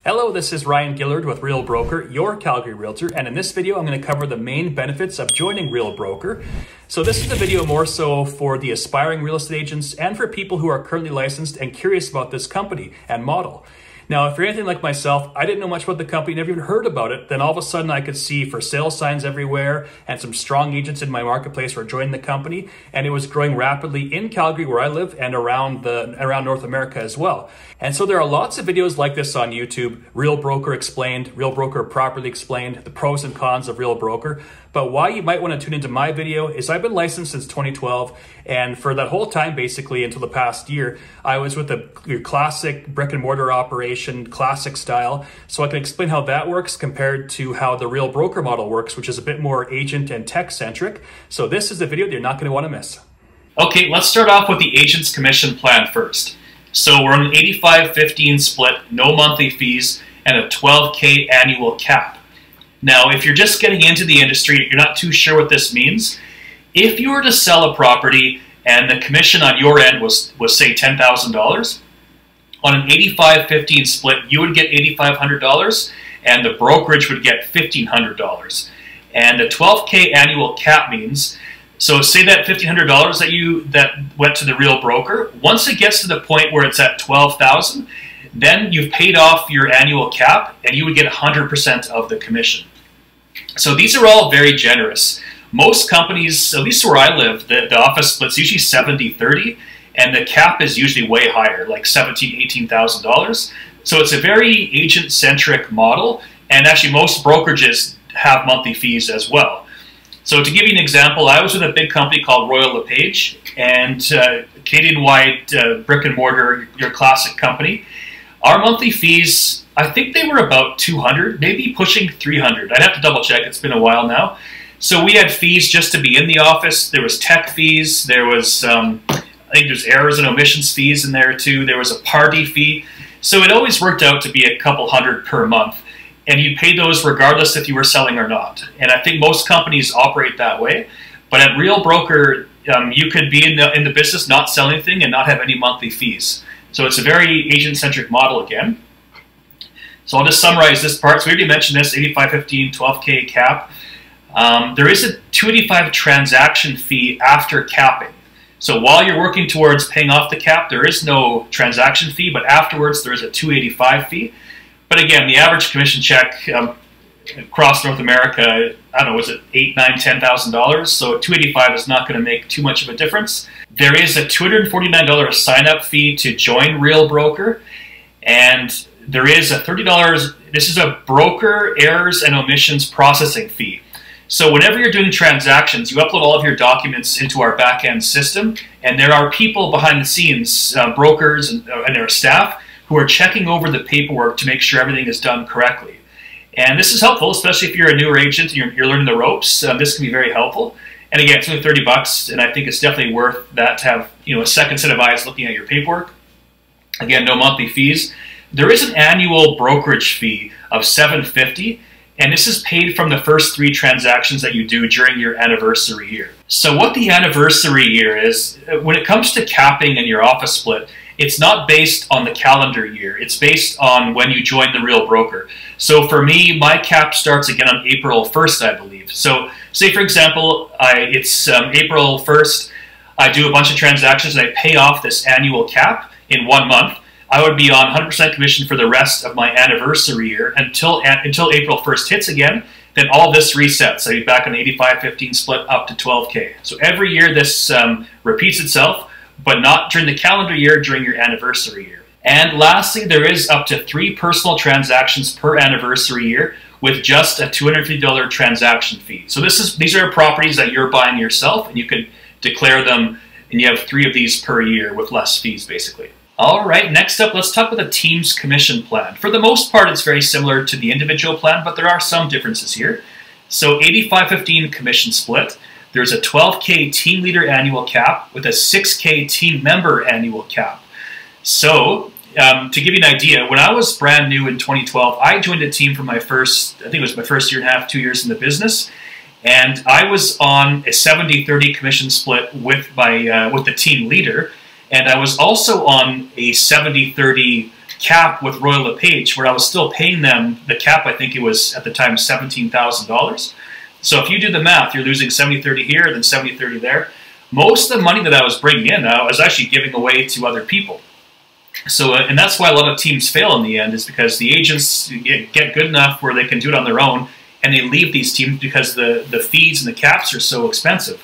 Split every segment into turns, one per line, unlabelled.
Hello, this is Ryan Gillard with Real Broker, your Calgary Realtor, and in this video I'm going to cover the main benefits of joining Real Broker. So this is a video more so for the aspiring real estate agents and for people who are currently licensed and curious about this company and model. Now, if you're anything like myself, I didn't know much about the company, never even heard about it. Then all of a sudden I could see for sale signs everywhere and some strong agents in my marketplace were joining the company. And it was growing rapidly in Calgary where I live and around North America as well. And so there are lots of videos like this on YouTube, Real Broker Explained, Real Broker Properly Explained, the pros and cons of Real Broker. But why you might want to tune into my video is I've been licensed since 2012. And for that whole time, basically until the past year, I was with your classic brick and mortar operation, classic style. So I can explain how that works compared to how the Real Broker model works, which is a bit more agent and tech centric. So this is the video that you're not going to want to miss.
Okay, let's start off with the agent's commission plan first. So we're on an 85-15 split, no monthly fees, and a $12K annual cap. Now, if you're just getting into the industry, you're not too sure what this means. If you were to sell a property and the commission on your end was say $10,000, on an 85-15 split, you would get $8,500 and the brokerage would get $1,500. And the 12K annual cap means, so say that $1,500 that went to the Real Broker, once it gets to the point where it's at $12,000, then you've paid off your annual cap and you would get 100% of the commission. So these are all very generous. Most companies, at least where I live, the office split's usually 70-30, and the cap is usually way higher, like $17,000, $18,000. So it's a very agent-centric model, and actually most brokerages have monthly fees as well. So to give you an example, I was with a big company called Royal LePage, and Canadian-wide brick and mortar, your classic company. Our monthly fees, I think they were about $200, maybe pushing $300. I'd have to double check, it's been a while now. So we had fees just to be in the office. There was tech fees, there was, I think there's errors and omissions fees in there too. There was a party fee. So it always worked out to be a couple hundred per month. And you pay those regardless if you were selling or not. And I think most companies operate that way. But at Real Broker, you could be in the business not selling anything and not have any monthly fees. So it's a very agent-centric model again. So I'll just summarize this part. So we already mentioned this, 85-15, 12K cap. There is a $285 transaction fee after capping. So while you're working towards paying off the cap, there is no transaction fee, but afterwards there is a $285 fee. But again, the average commission check across North America, I don't know, was it $8,000, $9,000, $10,000? So $285 is not going to make too much of a difference. There is a $249 sign-up fee to join Real Broker, and there is a $30, this is a broker errors and omissions processing fee. So whenever you're doing transactions, you upload all of your documents into our back-end system, and there are people behind the scenes, brokers and their staff, who are checking over the paperwork to make sure everything is done correctly. And this is helpful, especially if you're a newer agent and you're learning the ropes. This can be very helpful. And again, it's only $30, and I think it's definitely worth that to have a second set of eyes looking at your paperwork. Again, no monthly fees. There is an annual brokerage fee of $750, and this is paid from the first 3 transactions that you do during your anniversary year. So what the anniversary year is, when it comes to capping in your office split, it's not based on the calendar year. It's based on when you join the Real Broker. So for me, my cap starts again on April 1st, I believe. So say, for example, it's April 1st, I do a bunch of transactions and I pay off this annual cap in 1 month. I would be on 100% commission for the rest of my anniversary year until April 1st hits again. Then all this resets. I'd be back on 85-15 split up to 12K. So every year this repeats itself, but not during the calendar year, during your anniversary year. And lastly, there is up to 3 personal transactions per anniversary year with just a $250 transaction fee. So these are properties that you're buying yourself, and you could declare them, and you have 3 of these per year with less fees, basically. All right, next up, let's talk about the team's commission plan. For the most part, it's very similar to the individual plan, but there are some differences here. So 85-15 commission split. There's a 12K team leader annual cap with a 6K team member annual cap. So to give you an idea, when I was brand new in 2012, I joined a team for my first, I think it was my first year and a half, 2 years in the business. And I was on a 70-30 commission split with the team leader. And I was also on a 70-30 cap with Royal LePage, where I was still paying them the cap. I think it was at the time $17,000. So if you do the math, you're losing 70-30 here, then 70-30 there. Most of the money that I was bringing in, I was actually giving away to other people. So, and that's why a lot of teams fail in the end, is because the agents get good enough where they can do it on their own, and they leave these teams because the fees and the caps are so expensive.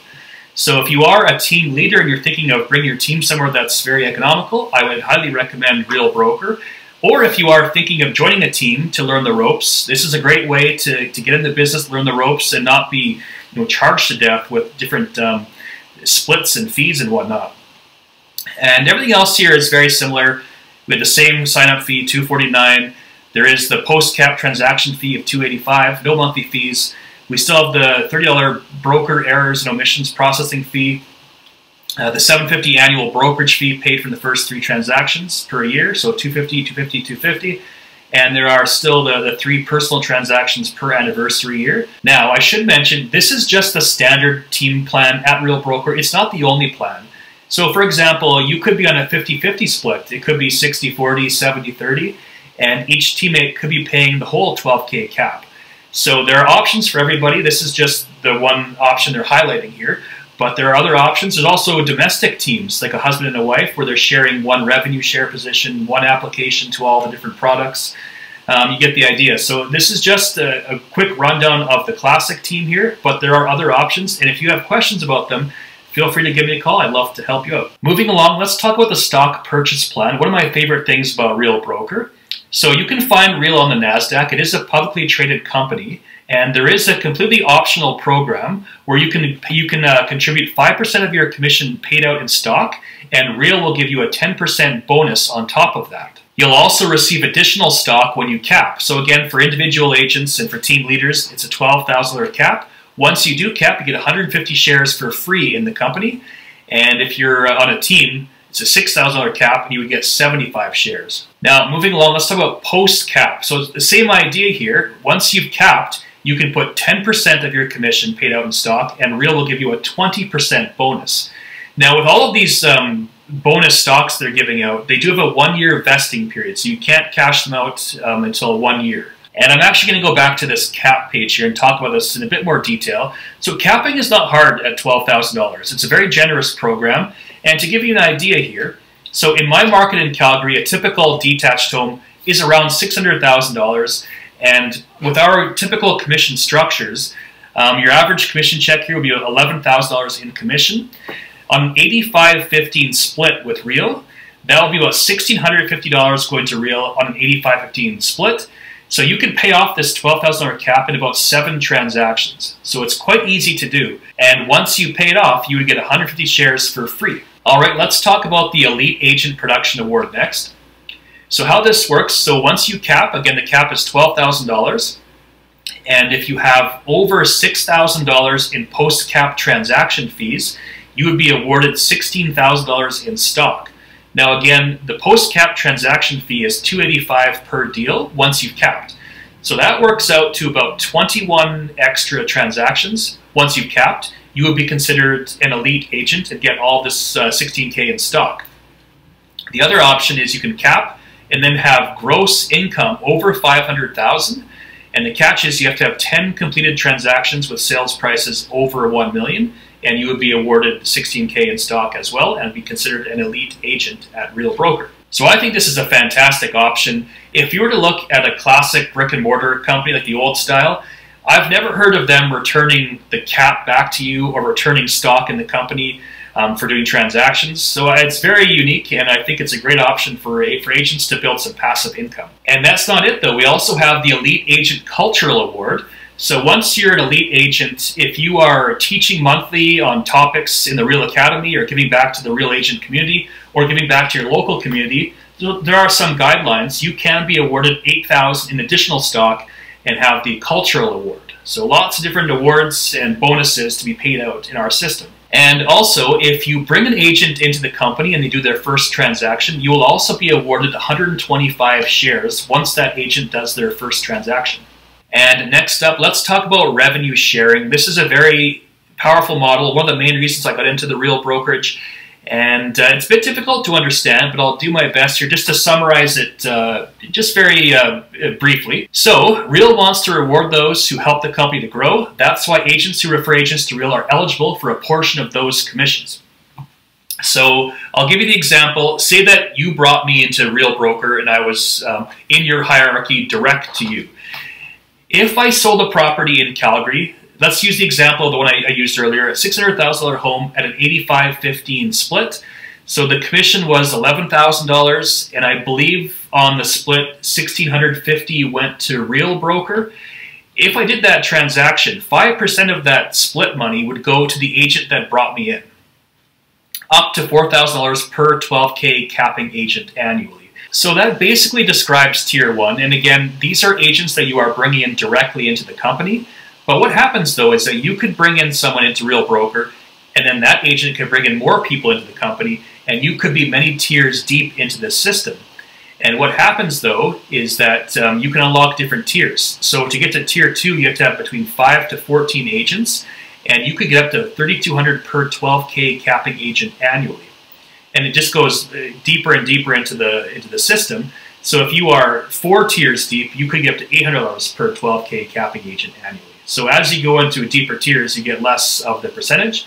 So if you are a team leader and you're thinking of bringing your team somewhere that's very economical, I would highly recommend Real Broker. Or if you are thinking of joining a team to learn the ropes, this is a great way to get in the business, learn the ropes, and not be charged to death with different splits and fees and whatnot. And everything else here is very similar. We have the same sign-up fee, $249. There is the post-cap transaction fee of $285, no monthly fees. We still have the $30 broker errors and omissions processing fee, the $750 annual brokerage fee paid from the first 3 transactions per year, so $250, $250, $250. And there are still the 3 personal transactions per anniversary year. Now, I should mention, this is just the standard team plan at Real Broker. It's not the only plan. So, for example, you could be on a 50-50 split. It could be 60-40, 70-30, and each teammate could be paying the whole 12K cap. So there are options for everybody. This is just the one option they're highlighting here. But there are other options. There's also domestic teams, like a husband and a wife, where they're sharing one revenue share position, one application to all the different products. You get the idea. So this is just a quick rundown of the classic team here, but there are other options. And if you have questions about them, feel free to give me a call. I'd love to help you out. Moving along, let's talk about the stock purchase plan. One of my favorite things about Real Broker. So you can find Real on the NASDAQ. It is a publicly traded company, and there is a completely optional program where you can contribute 5% of your commission paid out in stock, and Real will give you a 10% bonus on top of that. You'll also receive additional stock when you cap. So again, for individual agents and for team leaders, it's a $12,000 cap. Once you do cap, you get 150 shares for free in the company, and if you're on a team, it's a $6,000 cap, and you would get 75 shares. Now, moving along, let's talk about post-cap. So it's the same idea here. Once you've capped, you can put 10% of your commission paid out in stock, and Real will give you a 20% bonus. Now, with all of these bonus stocks they're giving out, they do have a 1-year vesting period, so you can't cash them out until 1 year. And I'm actually going to go back to this cap page here and talk about this in a bit more detail. So capping is not hard at $12,000. It's a very generous program. And to give you an idea here, so in my market in Calgary, a typical detached home is around $600,000. And with our typical commission structures, your average commission check here will be $11,000 in commission. On an 85-15 split with Real, that will be about $1,650 going to Real on an 85-15 split. So you can pay off this $12,000 cap in about 7 transactions. So it's quite easy to do. And once you pay it off, you would get 150 shares for free. All right, let's talk about the Elite Agent Production Award next. So how this works, so once you cap, again, the cap is $12,000. And if you have over $6,000 in post-cap transaction fees, you would be awarded $16,000 in stock. Now again, the post-cap transaction fee is $285 per deal once you've capped. So that works out to about 21 extra transactions. Once you've capped, you would be considered an elite agent and get all this $16K in stock. The other option is you can cap and then have gross income over $500,000. And the catch is you have to have 10 completed transactions with sales prices over $1 million. And you would be awarded $16K in stock as well and be considered an elite agent at Real Broker. So I think this is a fantastic option. If you were to look at a classic brick and mortar company like the old style, I've never heard of them returning the cap back to you or returning stock in the company for doing transactions. So it's very unique, and I think it's a great option for agents to build some passive income. And that's not it though. We also have the Elite Agent Cultural Award. So once you're an elite agent, if you are teaching monthly on topics in the Real Academy or giving back to the Real Agent community or giving back to your local community, there are some guidelines. You can be awarded $8,000 in additional stock and have the Cultural Award. So lots of different awards and bonuses to be paid out in our system. And also, if you bring an agent into the company and they do their first transaction, you will also be awarded 125 shares once that agent does their first transaction. And next up, let's talk about revenue sharing. This is a very powerful model, one of the main reasons I got into the Real brokerage. And it's a bit difficult to understand, but I'll do my best here just to summarize it just very briefly. So, Real wants to reward those who help the company to grow. That's why agents who refer agents to Real are eligible for a portion of those commissions. So, I'll give you the example. Say that you brought me into Real Broker and I was in your hierarchy direct to you. If I sold a property in Calgary, let's use the example of the one I used earlier, a $600,000 home at an 85-15 split. So the commission was $11,000, and I believe on the split, $1,650 went to Real Broker. If I did that transaction, 5% of that split money would go to the agent that brought me in, up to $4,000 per 12K capping agent annually. So that basically describes Tier 1. And again, these are agents that you are bringing in directly into the company. But what happens, though, is that you could bring in someone into Real Broker, and then that agent could bring in more people into the company, and you could be many tiers deep into the system. And what happens, though, is that you can unlock different tiers. So to get to Tier 2, you have to have between 5 to 14 agents, and you could get up to $3,200 per 12K capping agent annually. And it just goes deeper and deeper into the system. So if you are 4 tiers deep, you could get up to $800 per 12K capping agent annually. So as you go into deeper tiers, you get less of the percentage.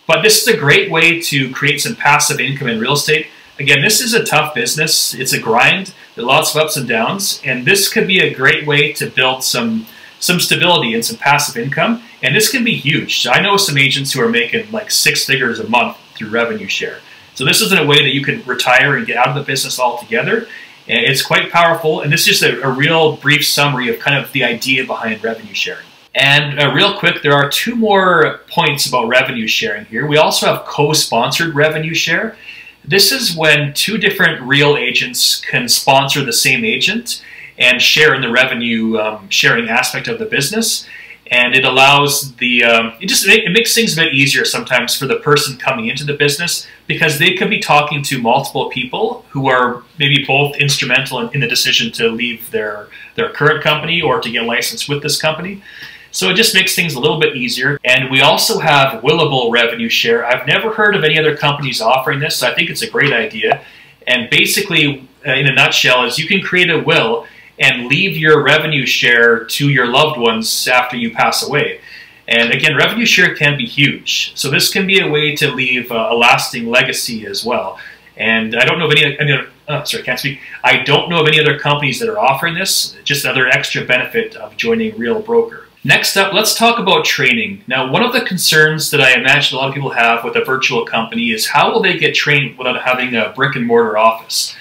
But this is a great way to create some passive income in real estate. Again, this is a tough business. It's a grind. There are lots of ups and downs. And this could be a great way to build some stability and some passive income. And this can be huge. So I know some agents who are making like 6 figures a month through revenue share. So this isn't a way that you can retire and get out of the business altogether. And it's quite powerful. And this is just a real brief summary of kind of the idea behind revenue sharing. And real quick, there are 2 more points about revenue sharing here. We also have co-sponsored revenue share. This is when 2 different Real agents can sponsor the same agent and share in the revenue sharing aspect of the business. And it allows the, it makes things a bit easier sometimes for the person coming into the business, because they could be talking to multiple people who are maybe both instrumental in the decision to leave their current company or to get licensed with this company. So it just makes things a little bit easier. And we also have willable revenue share. I've never heard of any other companies offering this, so I think it's a great idea. And basically, in a nutshell, is you can create a will and leave your revenue share to your loved ones after you pass away. And again, revenue share can be huge. So this can be a way to leave a lasting legacy as well. And I don't know of I don't know of any other companies that are offering this, just another extra benefit of joining Real Broker. Next up, let's talk about training. Now, one of the concerns that I imagine a lot of people have with a virtual company is how will they get trained without having a brick and mortar office?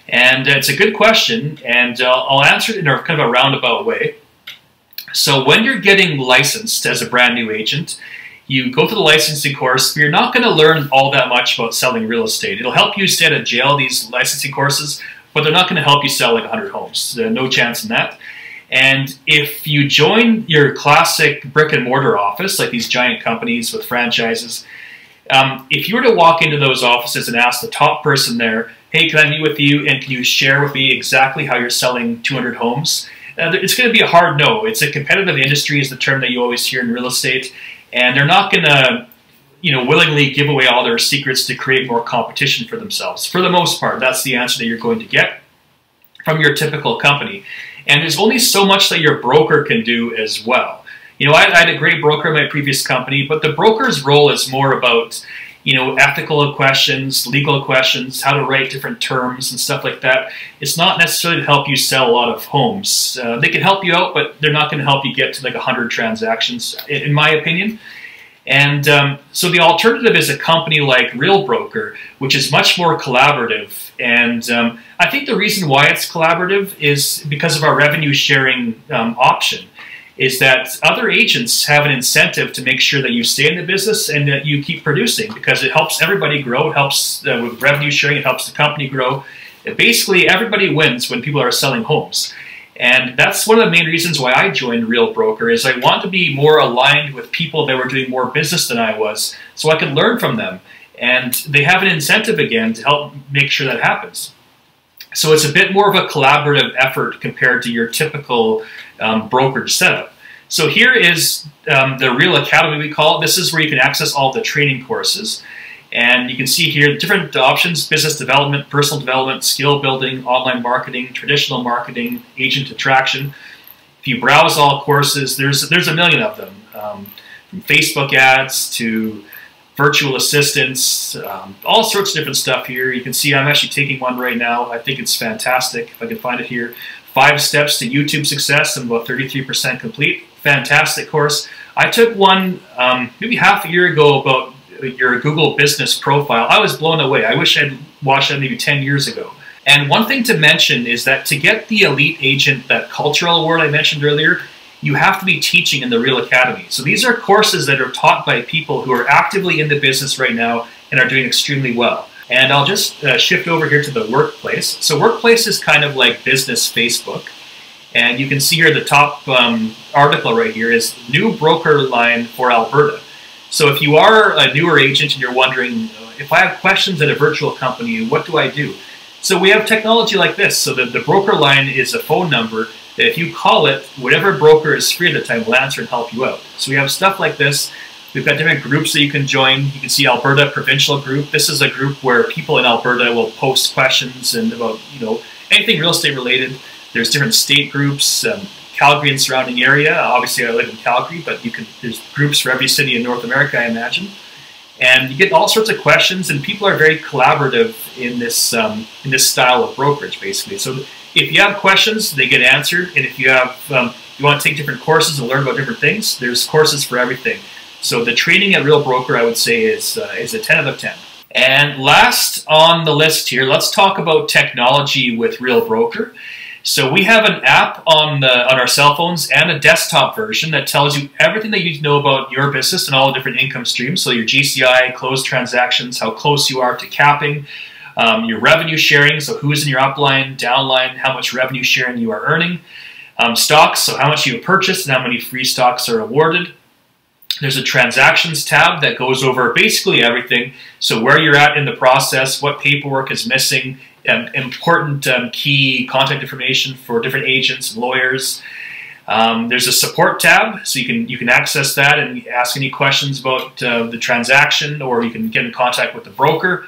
And it's a good question, and I'll answer it in a kind of a roundabout way. So when you're getting licensed as a brand new agent, you go through the licensing course, but you're not going to learn all that much about selling real estate. It'll help you stay out of jail, these licensing courses, but they're not going to help you sell like 100 homes. No chance in that. And if you join your classic brick and mortar office, like these giant companies with franchises, if you were to walk into those offices and ask the top person there, hey, can I meet with you and can you share with me exactly how you're selling 200 homes? It's going to be a hard no. It's a competitive industry is the term that you always hear in real estate. And they're not going to willingly give away all their secrets to create more competition for themselves. For the most part, that's the answer that you're going to get from your typical company. And there's only so much that your broker can do as well. I had a great broker in my previous company, but the broker's role is more about, ethical questions, legal questions, how to write different terms and stuff like that. It's not necessarily to help you sell a lot of homes. They can help you out, but they're not going to help you get to like 100 transactions, in my opinion. And so the alternative is a company like Real Broker, which is much more collaborative. And I think the reason why it's collaborative is because of our revenue sharing option, is that other agents have an incentive to make sure that you stay in the business and that you keep producing, because it helps everybody grow. It helps with revenue sharing. It helps the company grow. Basically, everybody wins when people are selling homes. And that's one of the main reasons why I joined Real Broker, is I want to be more aligned with people that were doing more business than I was, so I could learn from them. And they have an incentive again to help make sure that happens. So it's a bit more of a collaborative effort compared to your typical brokerage setup. So here is the Real Academy, we call it. This is where you can access all the training courses. And you can see here different options: business development, personal development, skill building, online marketing, traditional marketing, agent attraction. If you browse all courses, there's a million of them, from Facebook ads to virtual assistants, all sorts of different stuff here. You can see I'm actually taking one right now. I think it's fantastic. If I can find it here. 5 Steps to YouTube Success. I'm about 33% complete. Fantastic course. I took one maybe half a year ago about your Google business profile. I was blown away. I wish I'd watched that maybe 10 years ago. And one thing to mention is that to get the Elite Agent, that cultural award I mentioned earlier, you have to be teaching in the Real Academy. So these are courses that are taught by people who are actively in the business right now and are doing extremely well. And I'll just shift over here to the Workplace. So Workplace is kind of like business Facebook. And you can see here the top article right here is New Broker Line for Alberta. So if you are a newer agent and you're wondering, if I have questions at a virtual company, what do I do? So we have technology like this. So the broker line is a phone number that if you call it, whatever broker is free at the time will answer and help you out. So we have stuff like this. We've got different groups that you can join. You can see Alberta Provincial Group. This is a group where people in Alberta will post questions and about, anything real estate related. There's different state groups, Calgary and surrounding area. Obviously, I live in Calgary, but there's groups for every city in North America, I imagine. And you get all sorts of questions, and people are very collaborative in this style of brokerage, basically. So if you have questions, they get answered. And if you have you want to take different courses and learn about different things, there's courses for everything. So the training at Real Broker, I would say, is a 10 out of 10. And last on the list here, let's talk about technology with Real Broker. So we have an app on our cell phones and a desktop version that tells you everything that you need to know about your business and all the different income streams. So your GCI, closed transactions, how close you are to capping, your revenue sharing, so who's in your upline, downline, how much revenue sharing you are earning, stocks, so how much you have purchased and how many free stocks are awarded. There's a transactions tab that goes over basically everything. So where you're at in the process, what paperwork is missing, important key contact information for different agents and lawyers. There's a support tab, so you can access that and ask any questions about the transaction, or you can get in contact with the broker.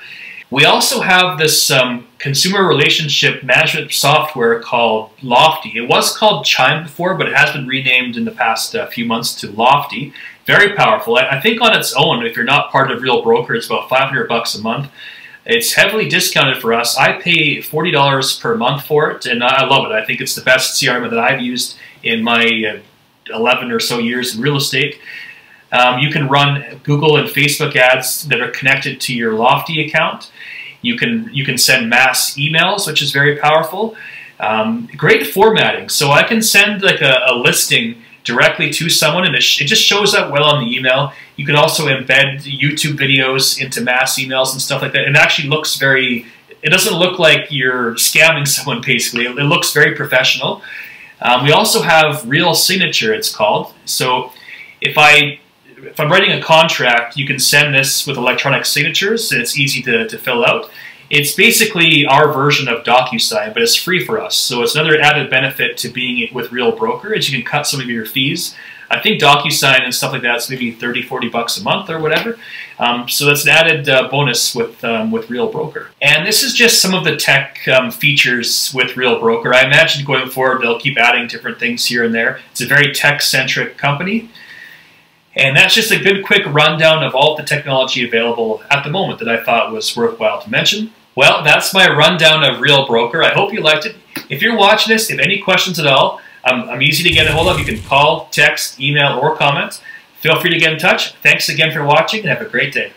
We also have this consumer relationship management software called Lofty. It was called Chime before, but it has been renamed in the past few months to Lofty. Very powerful. I think on its own, if you're not part of Real Broker, it's about $500 a month. It's heavily discounted for us. I pay $40 per month for it, and I love it. I think it's the best CRM that I've used in my 11 or so years in real estate. You can run Google and Facebook ads that are connected to your Lofty account. You can send mass emails, which is very powerful. Great formatting. So I can send like a listing directly to someone, and it just shows up well on the email. You can also embed YouTube videos into mass emails and stuff like that. It actually looks it doesn't look like you're scamming someone, basically. It looks very professional. We also have Real Signature, it's called. So if I'm writing a contract, you can send this with electronic signatures, and it's easy to fill out. It's basically our version of DocuSign, but it's free for us. So it's another added benefit to being with Real Broker, is you can cut some of your fees. I think DocuSign and stuff like that is maybe $30, $40 a month or whatever. So that's an added bonus with Real Broker. And this is just some of the tech features with Real Broker. I imagine going forward, they'll keep adding different things here and there. It's a very tech-centric company. And that's just a good quick rundown of all the technology available at the moment that I thought was worthwhile to mention. Well, that's my rundown of Real Broker. I hope you liked it. If you're watching this, if any questions at all, I'm easy to get a hold of. You can call, text, email, or comment. Feel free to get in touch. Thanks again for watching, and have a great day.